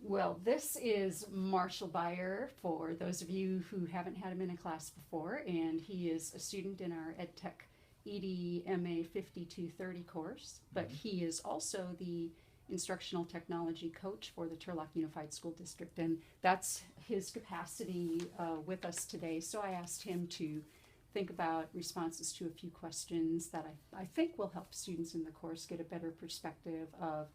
Well, this is Marshall Byer for those of you who haven't had him in a class before, and he is a student in our EdTech EDMA 5230 course, but he is also the instructional technology coach for the Turlock Unified School District, and that's his capacity with us today. So I asked him to think about responses to a few questions that I think will help students in the course get a better perspective of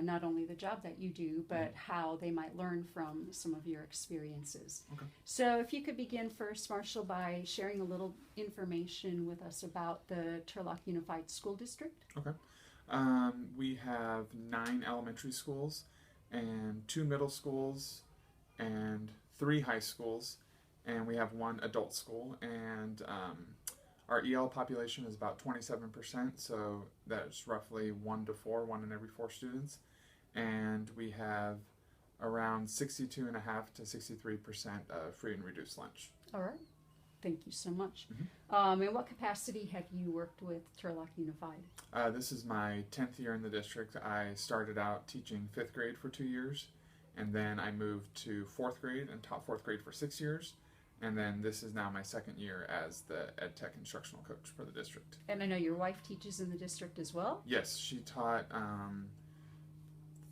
not only the job that you do, but how they might learn from some of your experiences. Okay. So if you could begin first, Marshall, by sharing a little information with us about the Turlock Unified School District. Okay. We have 9 elementary schools and 2 middle schools and 3 high schools, and we have 1 adult school, and our EL population is about 27%, so that's roughly 1 to 4, 1 in every 4 students. And we have around 62.5% to 63% free and reduced lunch. All right. Thank you so much. In what capacity have you worked with Turlock Unified? This is my 10th year in the district. I started out teaching 5th grade for 2 years, and then I moved to 4th grade and taught 4th grade for 6 years. And then this is now my 2nd year as the EdTech instructional coach for the district. And I know your wife teaches in the district as well? Yes, she taught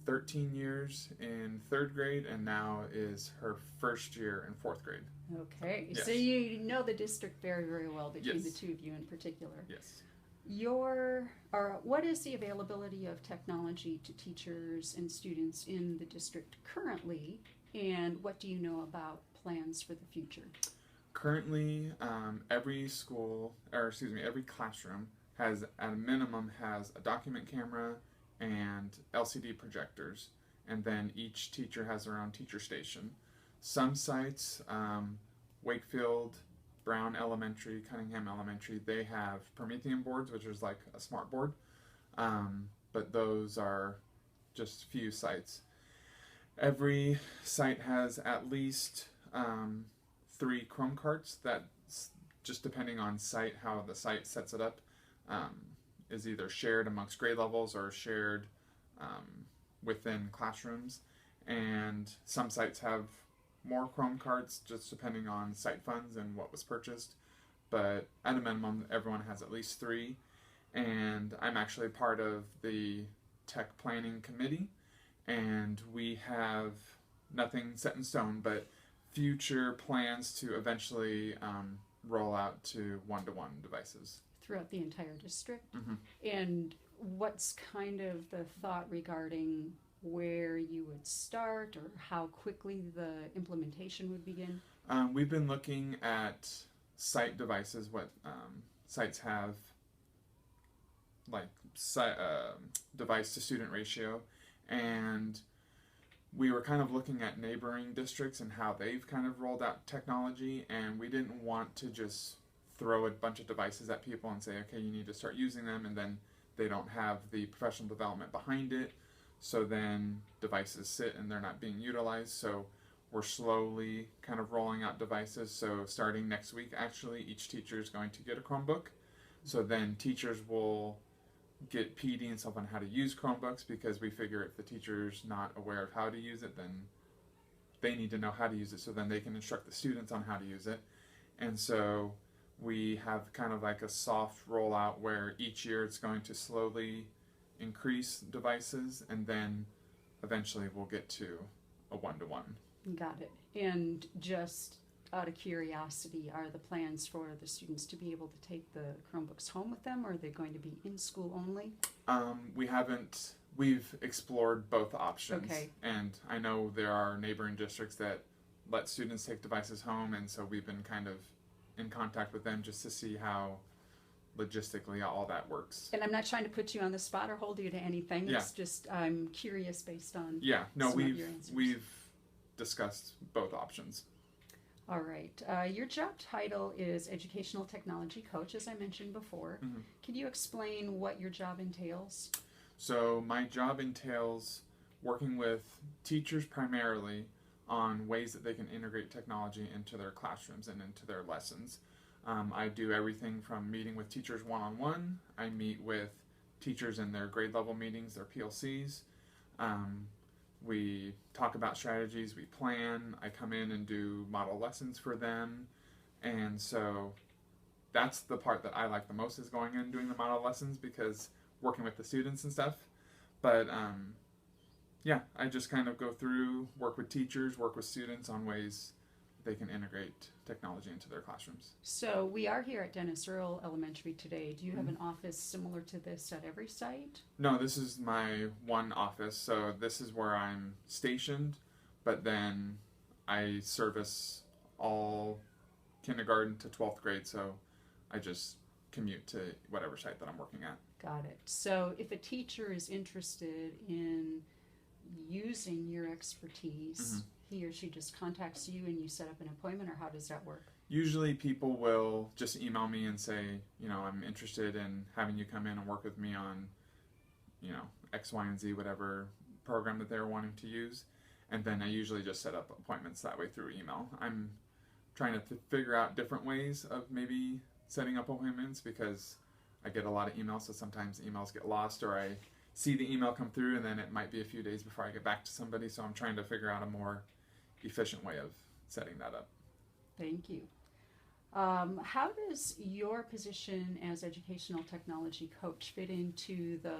13 years in 3rd grade, and now is her 1st year in 4th grade. Okay, Yes. so you know the district very, very well between Yes. the two of you in particular. Yes. What is the availability of technology to teachers and students in the district currently, and what do you know about plans for the future? Currently, every classroom has, at a minimum, has a document camera and LCD projectors, and then each teacher has their own teacher station. Some sites, Wakefield, Brown Elementary, Cunningham Elementary, they have Promethean boards, which is like a smart board, but those are just few sites. Every site has at least 3 Chrome carts. That's just depending on site, how the site sets it up, is either shared amongst grade levels or shared within classrooms. And some sites have more Chrome carts, just depending on site funds and what was purchased. But at a minimum, everyone has at least 3. And I'm actually part of the tech planning committee, and we have nothing set in stone, but future plans to eventually roll out to one-to-one devices. Throughout the entire district? Mm-hmm. And what's kind of the thought regarding where you would start or how quickly the implementation would begin? We've been looking at site devices, what sites have, like device to student ratio, and we were kind of looking at neighboring districts and how they've kind of rolled out technology, and we didn't want to just throw a bunch of devices at people and say, okay, you need to start using them, and then they don't have the professional development behind it, so then devices sit and they're not being utilized. So we're slowly kind of rolling out devices. So starting next week, actually, each teacher is going to get a Chromebook. So then teachers will get PD and stuff on how to use Chromebooks, because we figure if the teacher's not aware of how to use it, then they need to know how to use it, so then they can instruct the students on how to use it. And so we have kind of like a soft rollout where each year it's going to slowly increase devices, and then eventually we'll get to a one-to-one. Got it. And just out of curiosity, are the plans for the students to be able to take the Chromebooks home with them, or are they going to be in school only? We've explored both options. Okay. And I know there are neighboring districts that let students take devices home, and so we've been kind of in contact with them just to see how logistically all that works. And I'm not trying to put you on the spot or hold you to anything. Yeah. It's just I'm curious based on No, some of your answers. we've discussed both options. All right. Your job title is Educational Technology Coach, as I mentioned before. Mm-hmm. Can you explain what your job entails? So my job entails working with teachers primarily on ways that they can integrate technology into their classrooms and into their lessons. I do everything from meeting with teachers one-on-one. I meet with teachers in their grade level meetings, their PLCs, We talk about strategies, we plan. I come in and do model lessons for them. And so that's the part that I like the most, is going in and doing the model lessons, because working with the students and stuff. But yeah, I just kind of go through, work with teachers, work with students on ways they can integrate technology into their classrooms. So we are here at Dennis Earl Elementary today. Do you have an office similar to this at every site? No, this is my one office, so this is where I'm stationed, but then I service all kindergarten to 12th grade, so I just commute to whatever site that I'm working at. Got it. So if a teacher is interested in using your expertise, he or she just contacts you and you set up an appointment, or how does that work? Usually people will just email me and say, you know, I'm interested in having you come in and work with me on, you know, X, Y, and Z, whatever program that they're wanting to use. And then I usually just set up appointments that way through email. I'm trying to figure out different ways of maybe setting up appointments, because I get a lot of emails, so sometimes emails get lost, or I see the email come through and then it might be a few days before I get back to somebody. So I'm trying to figure out a more efficient way of setting that up. Thank you. How does your position as educational technology coach fit into the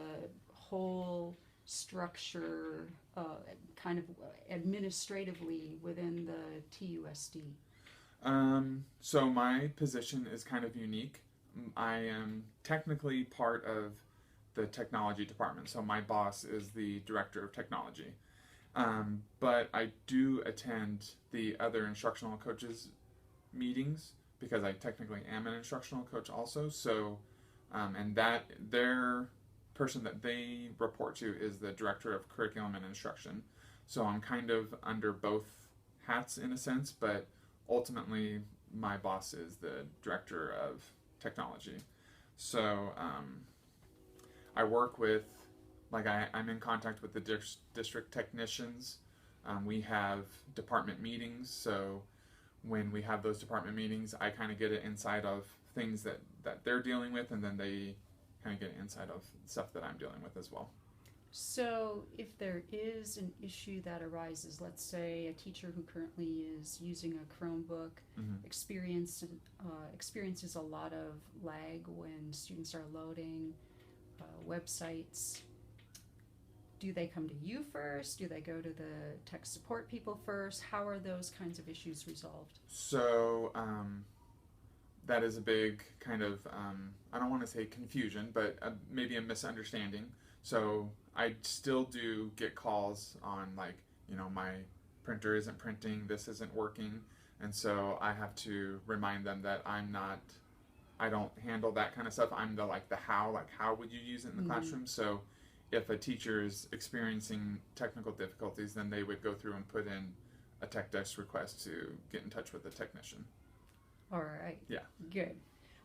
whole structure, kind of administratively within the TUSD? So my position is kind of unique. I am technically part of the technology department, so my boss is the director of technology. But I do attend the other instructional coaches meetings, because I technically am an instructional coach also. So, and that their person that they report to is the director of curriculum and instruction. So I'm kind of under both hats in a sense, but ultimately my boss is the director of technology. So I work with, like I'm in contact with the district technicians. We have department meetings, so when we have those department meetings, I kind of get an insight of things that they're dealing with, and then they kind of get an insight of stuff that I'm dealing with as well. So if there is an issue that arises, let's say a teacher who currently is using a Chromebook experiences a lot of lag when students are loading websites, do they come to you first? Do they go to the tech support people first? How are those kinds of issues resolved? So that is a big kind of, I don't want to say confusion, but maybe a misunderstanding. So I still do get calls on, like, you know, my printer isn't printing, this isn't working, and so I have to remind them that I don't handle that kind of stuff. I'm the how would you use it in the classroom? So if a teacher is experiencing technical difficulties, then they would go through and put in a tech desk request to get in touch with the technician. All right. Yeah. Good.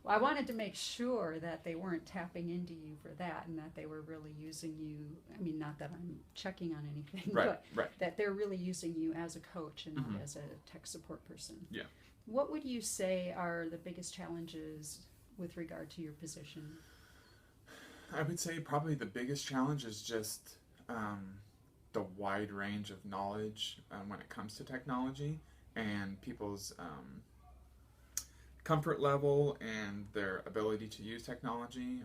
Well, I wanted to make sure that they weren't tapping into you for that, and that they were really using you. I mean, not that I'm checking on anything, Right, but that they're really using you as a coach and not as a tech support person. Yeah. What would you say are the biggest challenges with regard to your position? I would say probably the biggest challenge is just the wide range of knowledge when it comes to technology, and people's comfort level and their ability to use technology.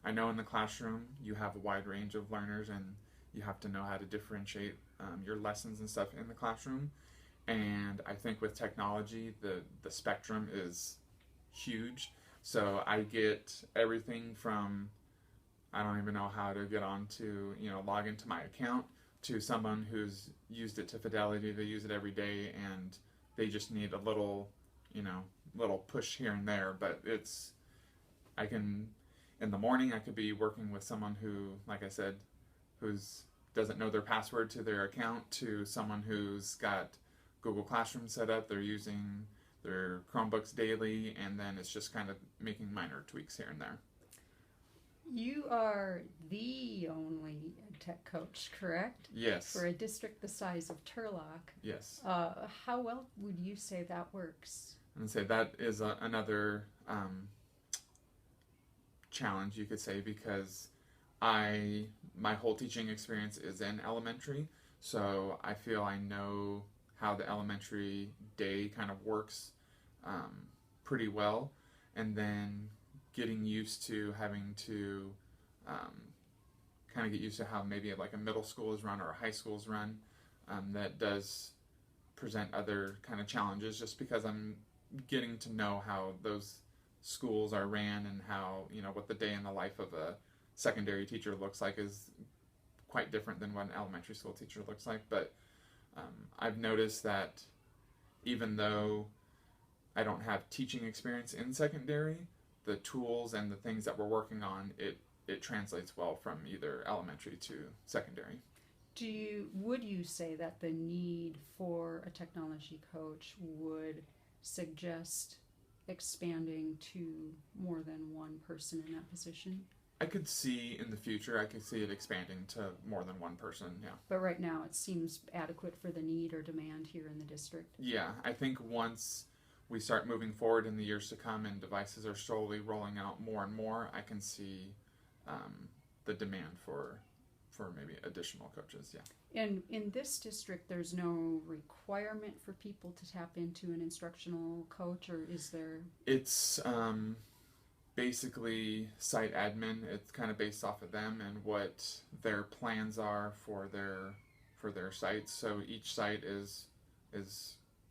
I know in the classroom you have a wide range of learners, and you have to know how to differentiate your lessons and stuff in the classroom. And I think with technology, the spectrum is huge. So I get everything from, I don't even know how to get on to, log into my account, to someone who's used it to fidelity. They use it every day and they just need a little push here and there. But in the morning I could be working with someone who, like I said, doesn't know their password to their account, to someone who's got Google Classroom set up. They're using their Chromebooks daily, and then it's just kind of making minor tweaks here and there. You are the only tech coach, correct? Yes. For a district the size of Turlock. Yes. How well would you say that works? And say that is another challenge, you could say, because my whole teaching experience is in elementary, So I feel I know how the elementary day kind of works pretty well, and then getting used to having to kind of get used to how maybe like a middle school is run or a high school is run. That does present other kind of challenges just because I'm getting to know how those schools are ran and how, what the day in the life of a secondary teacher looks like is quite different than what an elementary school teacher looks like. But I've noticed that even though I don't have teaching experience in secondary, the tools and the things that we're working on, it translates well from either elementary to secondary. Would you say that the need for a technology coach would suggest expanding to more than one person in that position? I could see in the future, I could see it expanding to more than one person, yeah. But right now it seems adequate for the need or demand here in the district. Yeah, I think once we start moving forward in the years to come and devices are slowly rolling out more and more, I can see the demand for maybe additional coaches, yeah. And in this district, there's no requirement for people to tap into an instructional coach, or is there? It's basically site admin. It's kind of based off of them and what their plans are for their sites. So each site is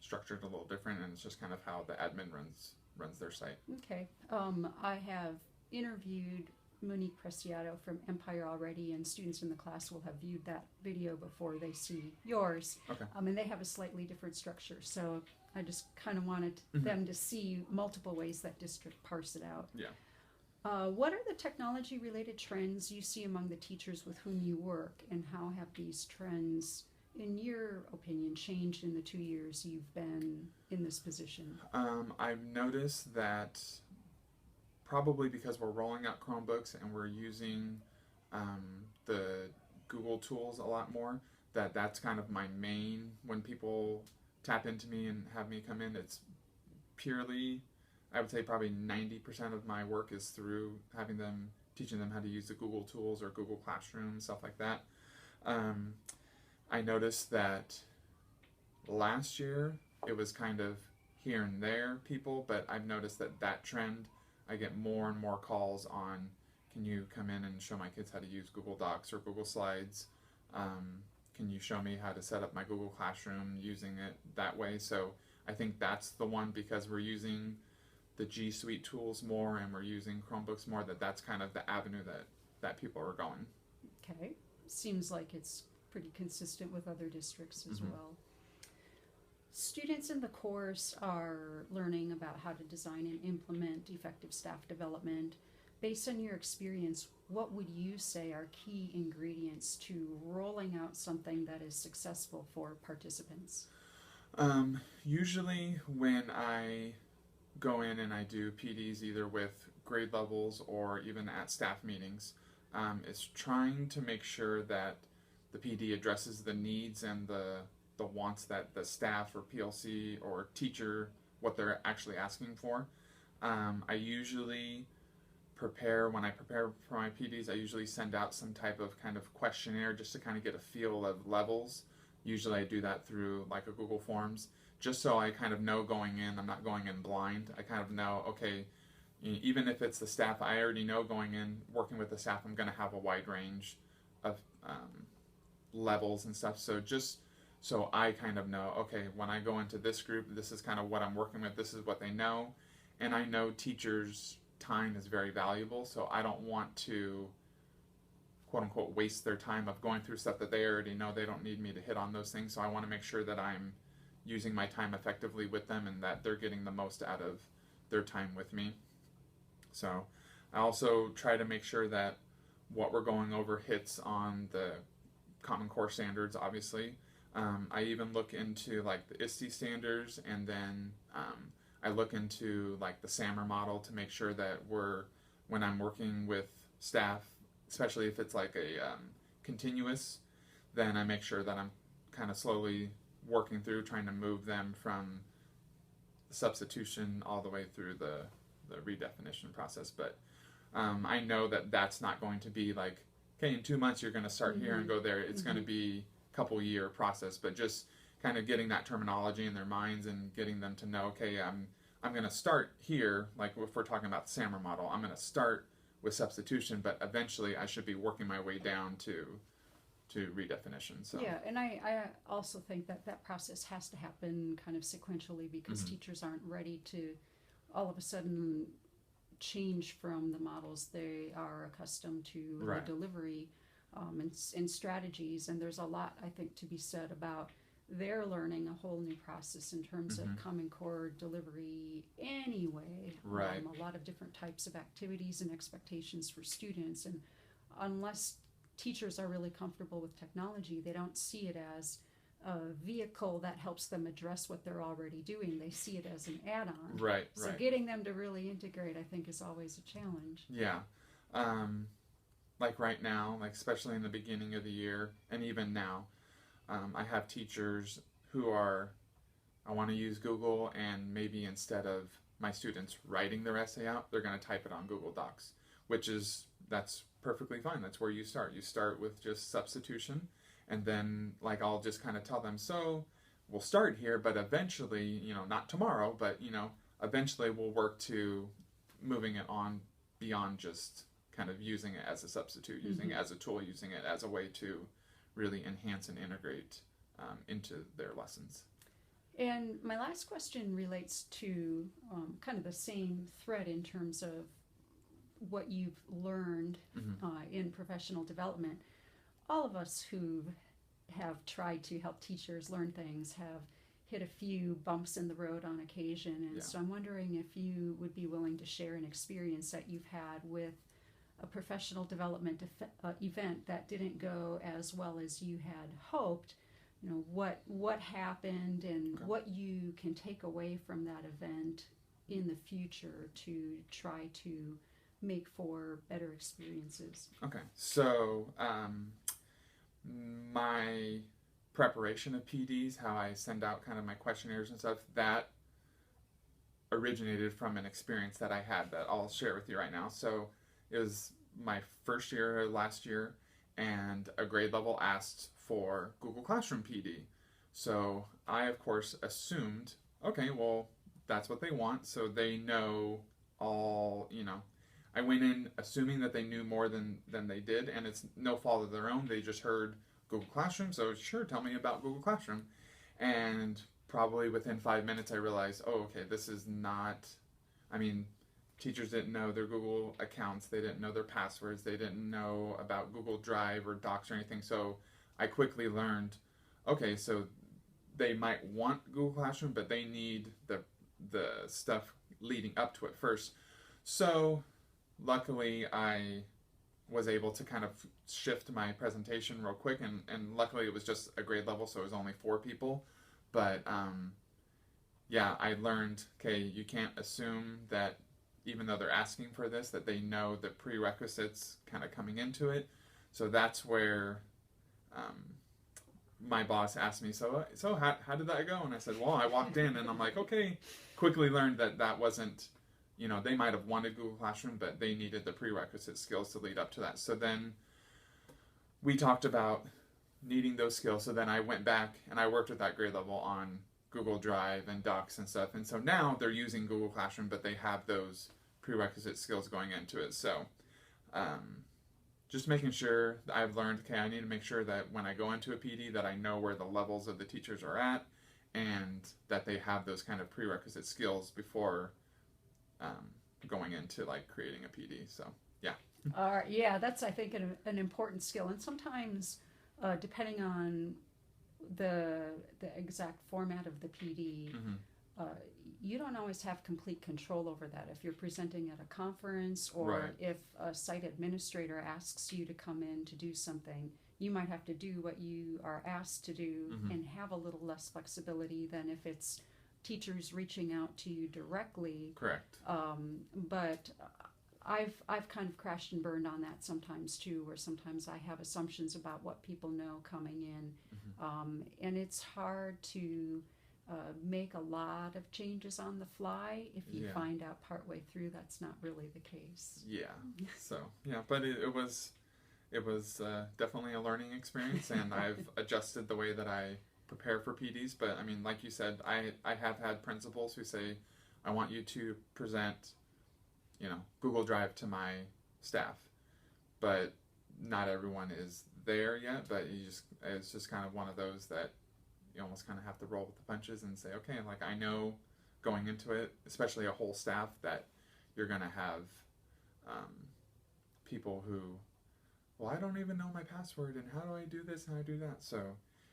structured a little different, and it's just kind of how the admin runs their site. Okay. I have interviewed Monique Preciado from Empire already, and students in the class will have viewed that video before they see yours. Okay. And they have a slightly different structure, so I just kind of wanted them to see multiple ways that district parse it out. Yeah. What are the technology-related trends you see among the teachers with whom you work, and how have these trends, in your opinion, changed in the 2 years you've been in this position? I've noticed that probably because we're rolling out Chromebooks and we're using the Google tools a lot more, that's kind of my main, when people tap into me and have me come in, it's purely, I would say probably 90% of my work is through teaching them how to use the Google tools or Google Classroom, stuff like that. I noticed that last year it was kind of here and there people, but I've noticed that trend, I get more and more calls on, can you come in and show my kids how to use Google Docs or Google Slides? Can you show me how to set up my Google Classroom using it that way? So I think that's the one, because we're using the G Suite tools more and we're using Chromebooks more, that's kind of the avenue that people are going. Okay. Seems like it's pretty consistent with other districts as well. Students in the course are learning about how to design and implement effective staff development. Based on your experience, what would you say are key ingredients to rolling out something that is successful for participants? Usually when I go in and I do PDs either with grade levels or even at staff meetings, is trying to make sure that the PD addresses the needs and the wants that the staff or PLC or teacher, what they're actually asking for. I usually when I prepare for my PDs, I usually send out some type of kind of questionnaire just to kind of get a feel of levels. Usually I do that through like a Google Forms, just so I kind of know going in, I'm not going in blind. I kind of know, okay, even if it's the staff, I already know going in, working with the staff, I'm going to have a wide range of levels and stuff. So just so I kind of know, okay, when I go into this group, this is kind of what I'm working with, this is what they know. And I know teachers' time is very valuable, so I don't want to, quote unquote, waste their time of going through stuff that they already know. They don't need me to hit on those things, so I want to make sure that I'm using my time effectively with them and that they're getting the most out of their time with me. So I also try to make sure that what we're going over hits on the Common Core standards, obviously. I even look into like the ISTE standards, and then I look into like the SAMR model to make sure that when I'm working with staff, especially if it's like a continuous, then I make sure that I'm kind of slowly working through trying to move them from the substitution all the way through the redefinition process. But I know that that's not going to be like, okay, in 2 months you're going to start here and go there. It's going to be couple year process, but just kind of getting that terminology in their minds and getting them to know, okay, I'm going to start here, like if we're talking about the SAMR model, I'm going to start with substitution, but eventually I should be working my way down to redefinition. So yeah, and I also think that that process has to happen kind of sequentially, because teachers aren't ready to all of a sudden change from the models they are accustomed to, Right. the delivery and strategies. And there's a lot, I think, to be said about they're learning a whole new process in terms of Common Core delivery anyway. Right. A lot of different types of activities and expectations for students. And unless teachers are really comfortable with technology, they don't see it as a vehicle that helps them address what they're already doing. They see it as an add-on. right, So right. getting them to really integrate, I think, is always a challenge. Yeah. Like right now, like especially in the beginning of the year, and even now, I have teachers who are, I want to use Google, and maybe instead of my students writing their essay out, they're going to type it on Google Docs, that's perfectly fine. That's where you start. You start with just substitution, and then like I'll just kind of tell them, so we'll start here, but eventually, not tomorrow, but eventually we'll work to moving it on beyond just kind of using it as a substitute, using it as a tool, using it as a way to really enhance and integrate into their lessons. And my last question relates to kind of the same thread in terms of what you've learned in professional development. All of us who have tried to help teachers learn things have hit a few bumps in the road on occasion. And so I'm wondering if you would be willing to share an experience that you've had with a professional development event that didn't go as well as you had hoped. What happened, and what you can take away from that event in the future to try to make for better experiences. Okay, so my preparation of PDs, how I send out kind of my questionnaires and stuff, that originated from an experience that I had that I'll share with you right now. So it was my first year last year, and a grade level asked for Google Classroom PD. So I, of course, assumed, okay, well, that's what they want, so they know all, I went in assuming that they knew more than they did, and it's no fault of their own. They just heard Google Classroom, so sure, tell me about Google Classroom. And probably within 5 minutes, I realized, oh, okay, this is not, teachers didn't know their Google accounts, they didn't know their passwords, they didn't know about Google Drive or Docs or anything, so I quickly learned, okay, so they might want Google Classroom, but they need the stuff leading up to it first. So luckily I was able to kind of shift my presentation real quick, and luckily it was just a grade level, so it was only 4 people. But I learned, okay, you can't assume that even though they're asking for this, that they know the prerequisites kind of coming into it. So that's where my boss asked me, so how did that go? And I said, well, I walked in and I'm like, okay, quickly learned that wasn't, they might have wanted Google Classroom, but they needed the prerequisite skills to lead up to that. So then we talked about needing those skills. So then I went back and I worked with that grade level on Google Drive and Docs and stuff. And so now they're using Google Classroom, but they have those prerequisite skills going into it. So just making sure that I've learned, okay, I need to make sure that when I go into a PD that I know where the levels of the teachers are at, and that they have those kind of prerequisite skills before going into like creating a PD. So yeah. That's, I think, an important skill. And sometimes depending on the exact format of the PD, you don't always have complete control over that. If you're presenting at a conference, or Right. if a site administrator asks you to come in to do something, you might have to do what you are asked to do and have a little less flexibility than if it's teachers reaching out to you directly. Correct. But I've kind of crashed and burned on that sometimes too, where sometimes I have assumptions about what people know coming in, and it's hard to make a lot of changes on the fly if you find out partway through that's not really the case. Yeah. So yeah, but it was it was definitely a learning experience, and I've adjusted the way that I prepare for PDs. But I mean, like you said, I have had principals who say, I want you to present, Google Drive to my staff. But not everyone is there yet, but it's just kind of one of those that you almost kind of have to roll with the punches and say, okay, like I know going into it, especially a whole staff, that you're going to have people who, well, I don't even know my password, and how do I do this and how do I do that? So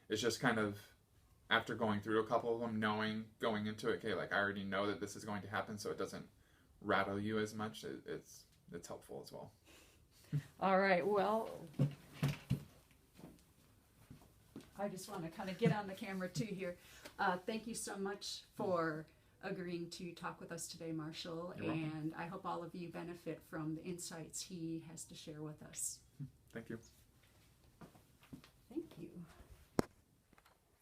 it's just kind of, after going through a couple of them, going into it, okay, like I already know that this is going to happen, so it doesn't rattle you as much. It's helpful as well. All right, well, I just want to kind of get on the camera too here. Thank you so much for agreeing to talk with us today, Marshall, You're welcome. and I hope all of you benefit from the insights he has to share with us. Thank you.